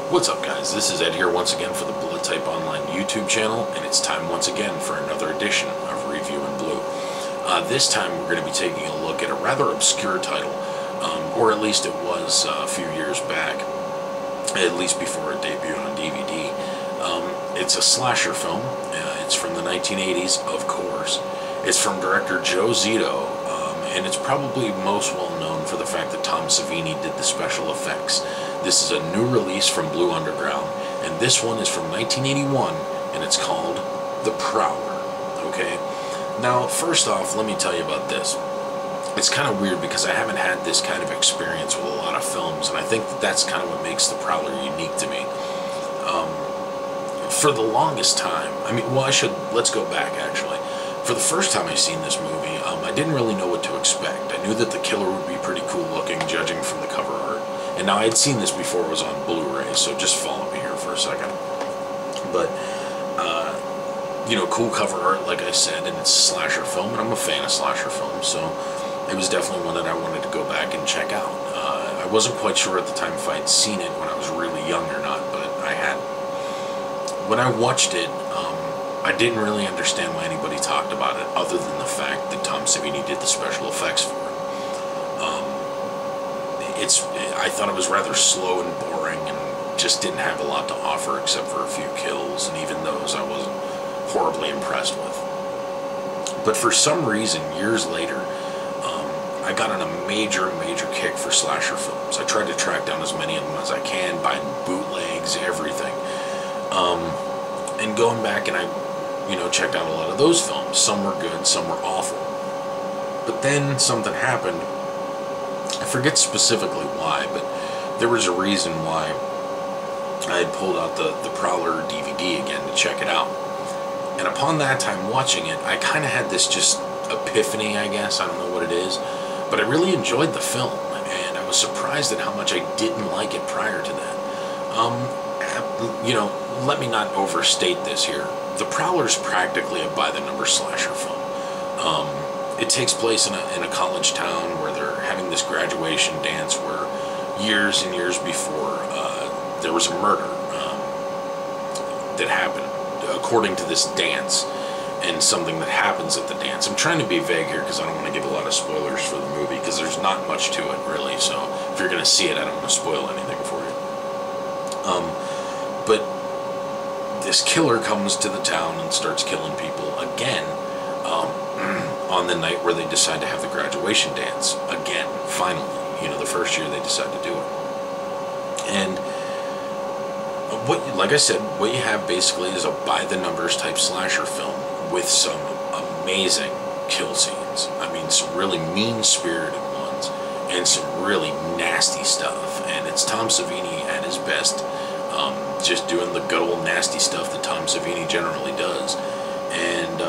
What's up, guys? This is Ed here once again for the Bullet Type Online YouTube channel, and it's time once again for another edition of Review in Blue. This time we're going to be taking a look at a rather obscure title, or at least it was a few years back, at least before it debuted on DVD. It's a slasher film. It's from the 1980s, of course. It's from director Joe Zito, and it's probably most well known for the fact that Tom Savini did the special effects. This is a new release from Blue Underground, and this one is from 1981, and it's called The Prowler. Okay? Now, first off, let me tell you about this. It's kind of weird because I haven't had this kind of experience with a lot of films, and I think that that's kind of what makes The Prowler unique to me. For the longest time, let's go back actually. For the first time I seen this movie, I didn't really know what to expect. I knew that the killer would be pretty cool looking, judging from the cover art. And now I had seen this before it was on Blu-ray, so just follow me here for a second. But, cool cover art, like I said, and it's a slasher film, and I'm a fan of slasher films, so it was definitely one that I wanted to go back and check out. I wasn't quite sure at the time if I had seen it when I was really young or not, but I had. When I watched it, I didn't really understand why anybody talked about it, other than the fact that Tom Savini did the special effects for it. I thought it was rather slow and boring, and just didn't have a lot to offer except for a few kills, and even those I wasn't horribly impressed with. But for some reason, years later, I got on a major kick for slasher films. I tried to track down as many of them as I can, buy bootlegs, everything. And going back and I checked out a lot of those films. Some were good, some were awful. But then something happened. I forget specifically why, but there was a reason why I had pulled out the Prowler DVD again to check it out. And upon that time watching it, I kind of had this just epiphany, I guess. I don't know what it is. But I really enjoyed the film, and I was surprised at how much I didn't like it prior to that. Let me not overstate this here. The Prowler's practically a by-the-numbers slasher film. It takes place in a college town where they're having this graduation dance where years and years before there was a murder that happened according to this dance, and something that happens at the dance. I'm trying to be vague here because I don't want to give a lot of spoilers for the movie because there's not much to it really, so if you're going to see it, I don't want to spoil anything for you. But this killer comes to the town and starts killing people again on the night where they decide to have the graduation dance again, finally. The first year they decide to do it. And like I said, what you have basically is a by-the-numbers type slasher film with some amazing kill scenes. I mean, some really mean-spirited ones and some really nasty stuff. And it's Tom Savini at his best, just doing the good old nasty stuff that Tom Savini generally does. And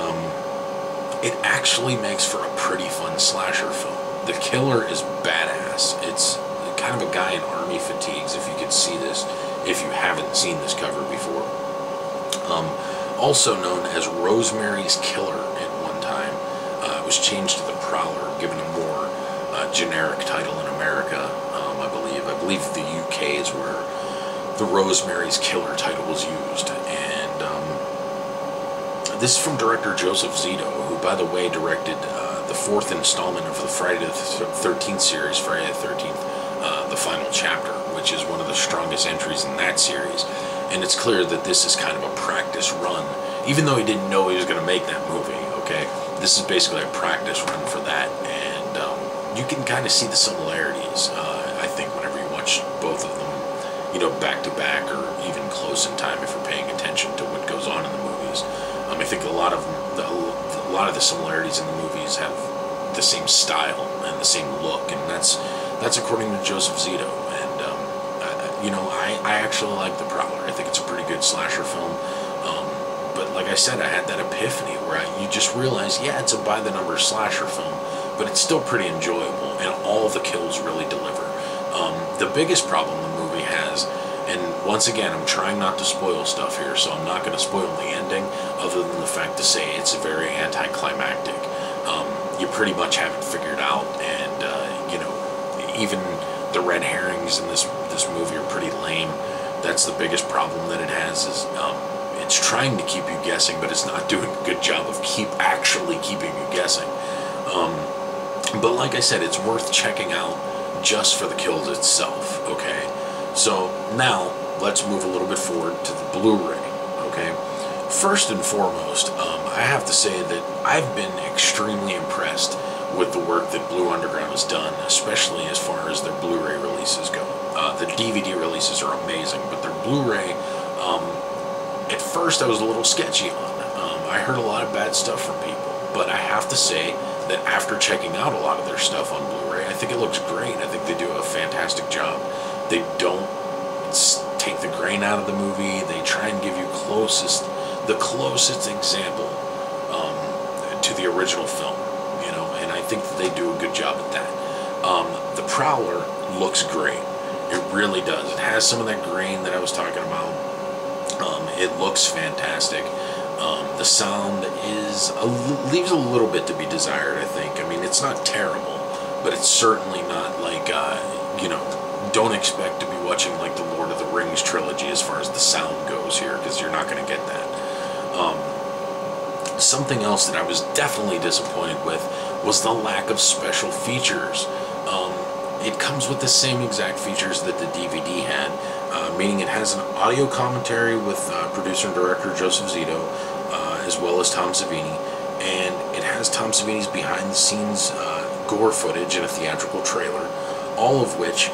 it actually makes for a pretty fun slasher film. The killer is badass. It's kind of a guy in army fatigues, if you could see this, if you haven't seen this cover before. Also known as Rosemary's Killer at one time. It was changed to The Prowler, given a more generic title in America, I believe. I believe the UK is where the Rosemary's Killer title was used. And this is from director Joseph Zito, who, by the way, directed the fourth installment of the Friday the 13th series, Friday the 13th, the final chapter, which is one of the strongest entries in that series. And it's clear that this is kind of a practice run, even though he didn't know he was going to make that movie, okay? This is basically a practice run for that, and you can kind of see the similarities, I think, whenever you watch both of them, back to back, or even close in time if you're paying attention to what goes on in the movies. I think a lot of the similarities in the movies have the same style and the same look, and that's according to Joseph Zito. And I actually like The Prowler. I think it's a pretty good slasher film. But like I said, I had that epiphany where you just realize, yeah, it's a by-the-numbers slasher film, but it's still pretty enjoyable, and all the kills really deliver. The biggest problem the movie has, and once again, I'm trying not to spoil stuff here, so I'm not going to spoil the ending, other than the fact to say it's very anticlimactic. You pretty much have it figured out, and even the red herrings in this movie are pretty lame. That's the biggest problem that it has, is it's trying to keep you guessing, but it's not doing a good job of actually keeping you guessing. But like I said, it's worth checking out just for the kills itself, okay? So now, let's move a little bit forward to the Blu-ray, okay? First and foremost, I have to say that I've been extremely impressed with the work that Blue Underground has done, especially as far as their Blu-ray releases go. The DVD releases are amazing, but their Blu-ray, at first I was a little sketchy on. I heard a lot of bad stuff from people, but I have to say that after checking out a lot of their stuff on Blu-ray, I think it looks great. I think they do a fantastic job. They don't take the grain out of the movie. They try and give you the closest example to the original film, you know, and I think that they do a good job at that. The Prowler looks great. It really does. It has some of that grain that I was talking about. It looks fantastic. The sound leaves a little bit to be desired, I think. I mean, it's not terrible, but it's certainly not like, you know, don't expect to be watching like the Lord of the Rings trilogy as far as the sound goes here, because you're not going to get that. Something else that I was definitely disappointed with was the lack of special features. It comes with the same exact features that the DVD had, meaning it has an audio commentary with producer and director Joseph Zito, as well as Tom Savini, and it has Tom Savini's behind-the-scenes gore footage and a theatrical trailer, all of which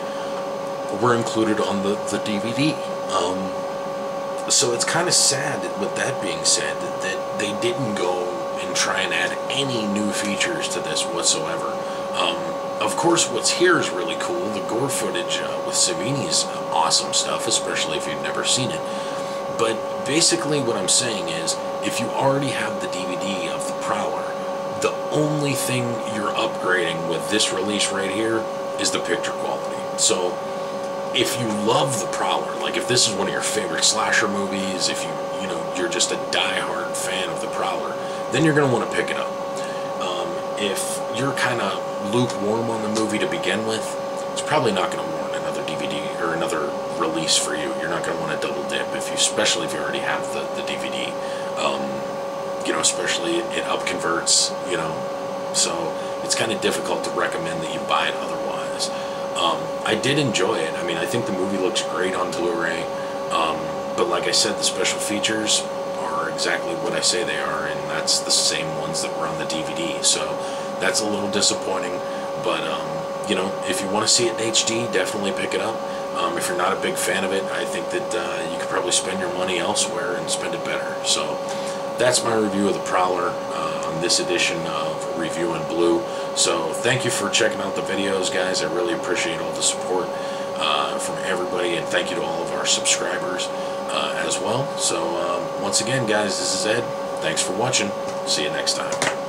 were included on the DVD. So it's kind of sad, with that being said, that they didn't go and try and add any new features to this whatsoever. Of course, what's here is really cool. The gore footage with Savini's awesome stuff, especially if you've never seen it. But basically what I'm saying is, if you already have the DVD of the Prowler, the only thing you're upgrading with this release right here is the picture quality. So if you love the Prowler, like if this is one of your favorite slasher movies, if you're just a die-hard fan of the Prowler, then you're going to want to pick it up. If you're kind of lukewarm on the movie to begin with, it's probably not going to warrant another DVD or another release for you. You're not going to want to double dip, especially if you already have the DVD. You know, especially it upconverts, you know, so it's kind of difficult to recommend that you buy it otherwise. I did enjoy it. I mean, I think the movie looks great on Blu-ray, but like I said, the special features are exactly what I say they are, and that's the same ones that were on the DVD, so that's a little disappointing, but you know, if you want to see it in HD, definitely pick it up. If you're not a big fan of it, I think that you could probably spend your money elsewhere and spend it better. So that's my review of the Prowler on this edition of Review in Blue. So thank you for checking out the videos, guys. I really appreciate all the support from everybody, and thank you to all of our subscribers as well. So once again, guys, this is Ed. Thanks for watching. See you next time.